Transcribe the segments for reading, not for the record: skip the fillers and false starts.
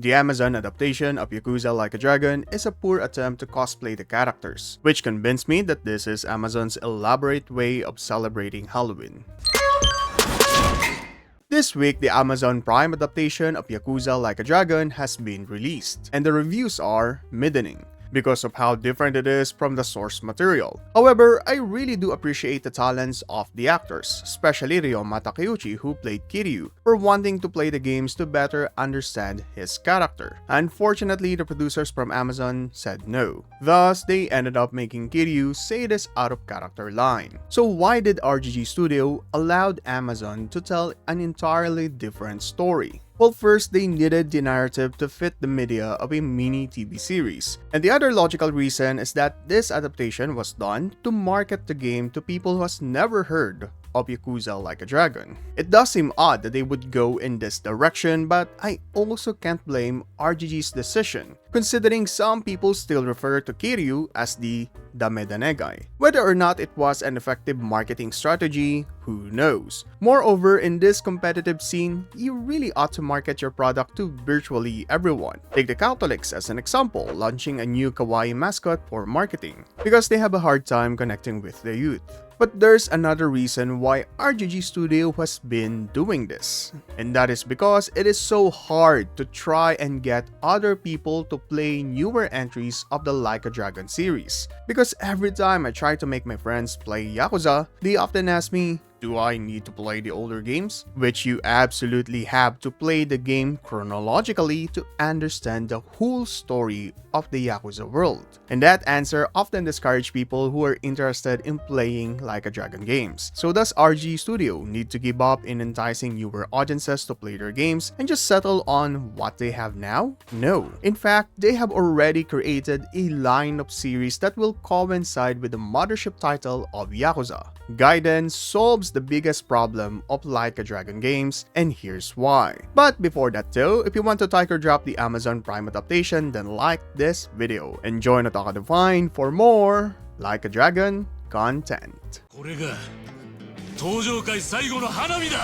The Amazon adaptation of Yakuza Like a Dragon is a poor attempt to cosplay the characters, which convinced me that this is Amazon's elaborate way of celebrating Halloween. This week, the Amazon Prime adaptation of Yakuza Like a Dragon has been released, and the reviews are maddening because of how different it is from the source material. However, I really do appreciate the talents of the actors, especially Ryoma Takeuchi who played Kiryu, for wanting to play the games to better understand his character. Unfortunately, the producers from Amazon said no. Thus, they ended up making Kiryu say this out of character line. So why did RGG Studio allowed Amazon to tell an entirely different story? Well, first, they needed the narrative to fit the media of a mini TV series. And the other logical reason is that this adaptation was done to market the game to people who has never heard of Yakuza Like a Dragon. It does seem odd that they would go in this direction, but I also can't blame RGG's decision, considering some people still refer to Kiryu as the Damedanegai. Whether or not it was an effective marketing strategy, who knows? Moreover, in this competitive scene, you really ought to market your product to virtually everyone. Take the Catholics as an example, launching a new kawaii mascot for marketing, because they have a hard time connecting with the youth. But there's another reason why RGG Studio has been doing this, and that is because it is so hard to try and get other people to play newer entries of the Like a Dragon series. Because every time I try to make my friends play Yakuza, they often ask me, do I need to play the older games? Which you absolutely have to play the game chronologically to understand the whole story of the Yakuza world. And that answer often discourages people who are interested in playing Like a Dragon games. So does RG Studio need to give up in enticing newer audiences to play their games and just settle on what they have now? No. In fact, they have already created a line of series that will coincide with the mothership title of Yakuza. Gaiden solves the biggest problem of Like a Dragon games, and here's why. But before that though, if you want to tiger drop the Amazon Prime adaptation, then like this video and join Otaku Define for more Like a Dragon content. これが登場回最後の花火だ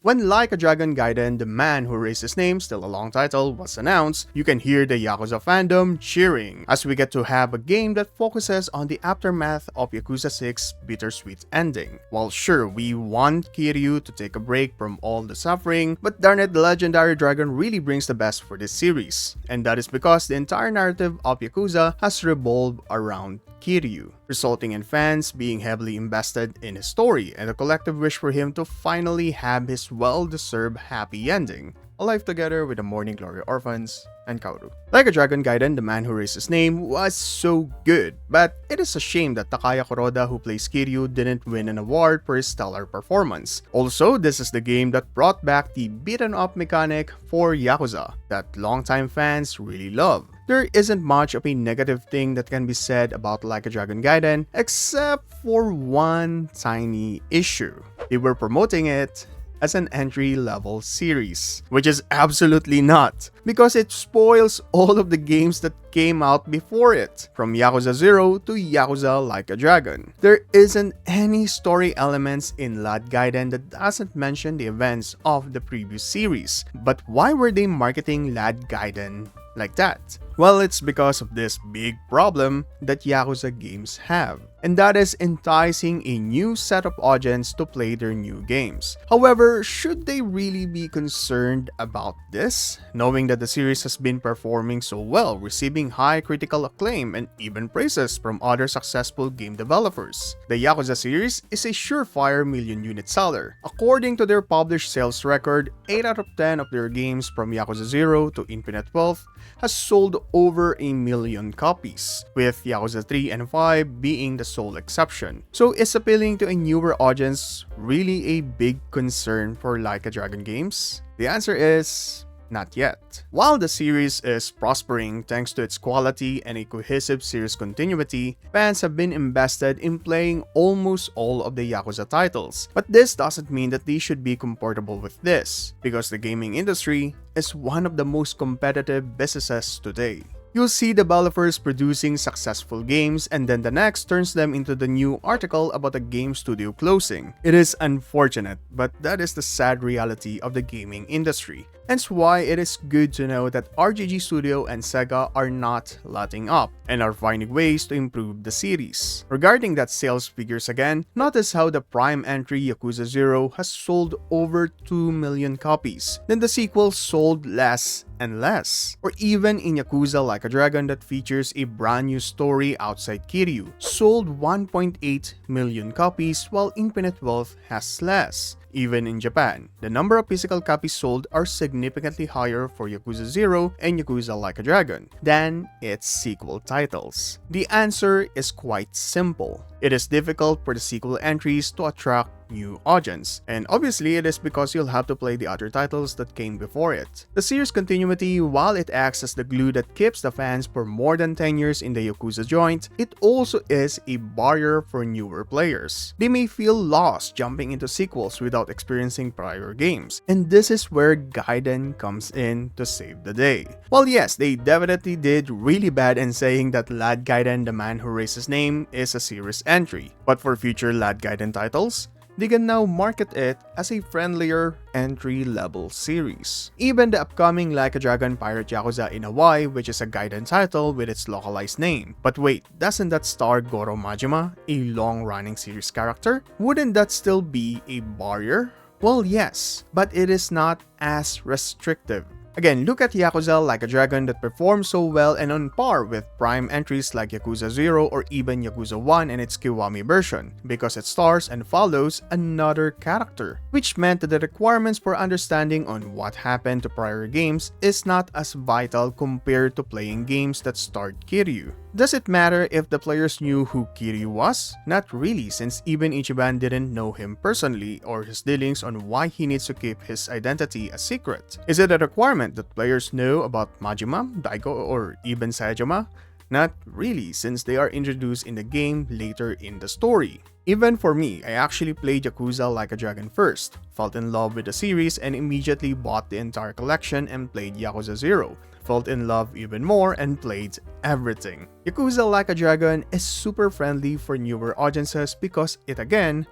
When Like a Dragon Gaiden, the man who raised his name, still a long title, was announced, you can hear the Yakuza fandom cheering, as we get to have a game that focuses on the aftermath of Yakuza 6's bittersweet ending. While sure, we want Kiryu to take a break from all the suffering, but darn it, the legendary dragon really brings the best for this series. And that is because the entire narrative of Yakuza has revolved around Kiryu, resulting in fans being heavily invested in his story and a collective wish for him to finally have his well-deserved happy ending, alive together with the Morning Glory Orphans and Kaoru. Like a Dragon Gaiden, the man who raised his name, was so good, but it is a shame that Takaya Kuroda, who plays Kiryu, didn't win an award for his stellar performance. Also, this is the game that brought back the beaten-up mechanic for Yakuza that longtime fans really love. There isn't much of a negative thing that can be said about Like a Dragon Gaiden, except for one tiny issue. They were promoting it as an entry-level series, which is absolutely not, because it spoils all of the games that came out before it, from Yakuza 0 to Yakuza Like a Dragon. There isn't any story elements in LAD Gaiden that doesn't mention the events of the previous series. But why were they marketing LAD Gaiden like that? Well, it's because of this big problem that Yakuza games have, and that is enticing a new set of audience to play their new games. However, should they really be concerned about this, knowing that the series has been performing so well, receiving high critical acclaim and even praises from other successful game developers? The Yakuza series is a surefire million-unit seller. According to their published sales record, 8 out of 10 of their games from Yakuza 0 to Infinite Wealth has sold over 1 million copies, with Yakuza 3 and 5 being the sole exception. So is appealing to a newer audience really a big concern for Like a Dragon games? The answer is not yet. While the series is prospering thanks to its quality and a cohesive series continuity, fans have been invested in playing almost all of the Yakuza titles. But this doesn't mean that they should be comfortable with this, because the gaming industry is one of the most competitive businesses today. You'll see developers producing successful games and then the next turns them into the new article about a game studio closing. It is unfortunate, but that is the sad reality of the gaming industry. Hence why it is good to know that RGG Studio and Sega are not letting up and are finding ways to improve the series. Regarding that sales figures again, notice how the prime entry Yakuza 0 has sold over 2 million copies, then the sequel sold less and less. Or even in Yakuza Like a Dragon that features a brand new story outside Kiryu, sold 1.8 million copies while Infinite Wealth has less. Even in Japan, the number of physical copies sold are significantly higher for Yakuza 0 and Yakuza Like a Dragon than its sequel titles. The answer is quite simple. It is difficult for the sequel entries to attract new audience, and obviously it is because you'll have to play the other titles that came before it. The series continuity, while it acts as the glue that keeps the fans for more than 10 years in the Yakuza joint, it also is a barrier for newer players. They may feel lost jumping into sequels without experiencing prior games, and this is where Gaiden comes in to save the day. Well, yes, they definitely did really bad in saying that Lad Gaiden, the man who raised his name, is a series entry, but for future Lad Gaiden titles, they can now market it as a friendlier entry-level series. Even the upcoming Like a Dragon Pirate Yakuza in Hawaii, which is a Gaiden title with its localized name. But wait, doesn't that star Goro Majima, a long-running series character? Wouldn't that still be a barrier? Well, yes, but it is not as restrictive. Again, look at Yakuza Like a Dragon that performs so well and on par with prime entries like Yakuza 0 or even Yakuza 1 and its Kiwami version, because it stars and follows another character, which meant that the requirements for understanding on what happened to prior games is not as vital compared to playing games that starred Kiryu. Does it matter if the players knew who Kiryu was? Not really, since even Ichiban didn't know him personally or his dealings on why he needs to keep his identity a secret. Is it a requirement that players know about Majima, Daigo, or even Saejima? Not really, since they are introduced in the game later in the story. Even for me, I actually played Yakuza Like a Dragon first, fell in love with the series, and immediately bought the entire collection and played Yakuza 0. Fell in love even more and played everything. Yakuza Like a Dragon is super friendly for newer audiences because it again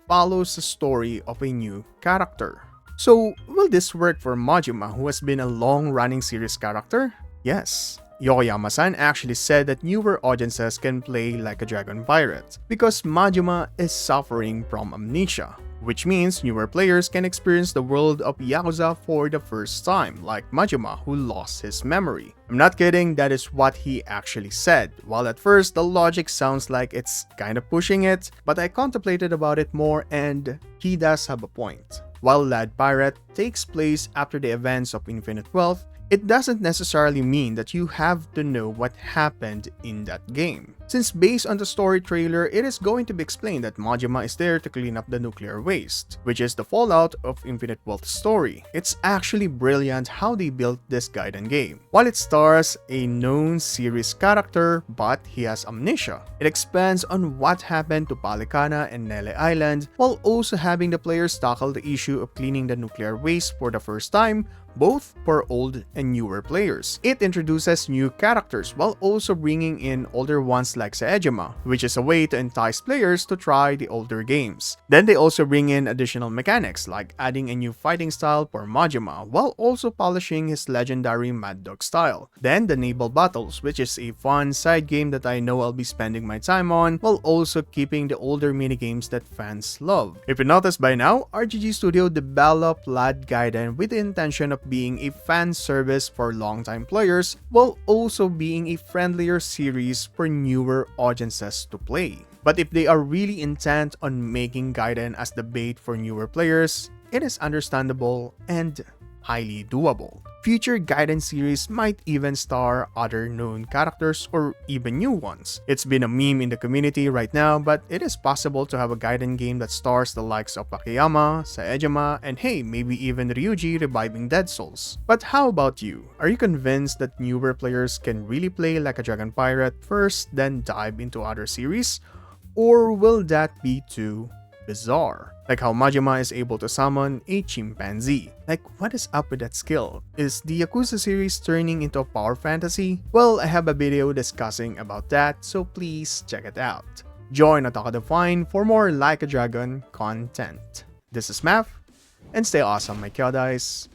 follows the story of a new character. So, will this work for Majima, who has been a long-running series character? Yes. Yokoyama-san actually said that newer audiences can play Like a Dragon Pirate because Majima is suffering from amnesia, which means newer players can experience the world of Yakuza for the first time, like Majima, who lost his memory. I'm not kidding, that is what he actually said. While at first the logic sounds like it's kind of pushing it, but I contemplated about it more and he does have a point. While Lad Pirate takes place after the events of Infinite Wealth, it doesn't necessarily mean that you have to know what happened in that game. Since based on the story trailer, it is going to be explained that Majima is there to clean up the nuclear waste, which is the fallout of Infinite Wealth's story. It's actually brilliant how they built this Gaiden game. While it stars a known series character, but he has amnesia, it expands on what happened to Palikana and Nele Island, while also having the players tackle the issue of cleaning the nuclear waste for the first time, both for old and newer players. It introduces new characters while also bringing in older ones like Saejima, which is a way to entice players to try the older games. Then they also bring in additional mechanics like adding a new fighting style for Majima while also polishing his legendary Mad Dog style. Then the naval battles, which is a fun side game that I know I'll be spending my time on while also keeping the older minigames that fans love. If you noticed by now, RGG Studio developed Lad Gaiden with the intention of being a fan service for longtime players while also being a friendlier series for newer audiences to play. But if they are really intent on making Gaiden as the bait for newer players, it is understandable and highly doable. Future Gaiden series might even star other known characters or even new ones. It's been a meme in the community right now, but it is possible to have a Gaiden game that stars the likes of Akiyama, Saejima, and hey, maybe even Ryuji reviving Dead Souls. But how about you? Are you convinced that newer players can really play Like a Dragon Pirate first, then dive into other series? Or will that be too bizarre? Like how Majima is able to summon a chimpanzee. Like, what is up with that skill? Is the Yakuza series turning into a power fantasy? Well, I have a video discussing about that, so please check it out. Join Otaku Define for more Like a Dragon content. This is Math, and stay awesome, my kyodais.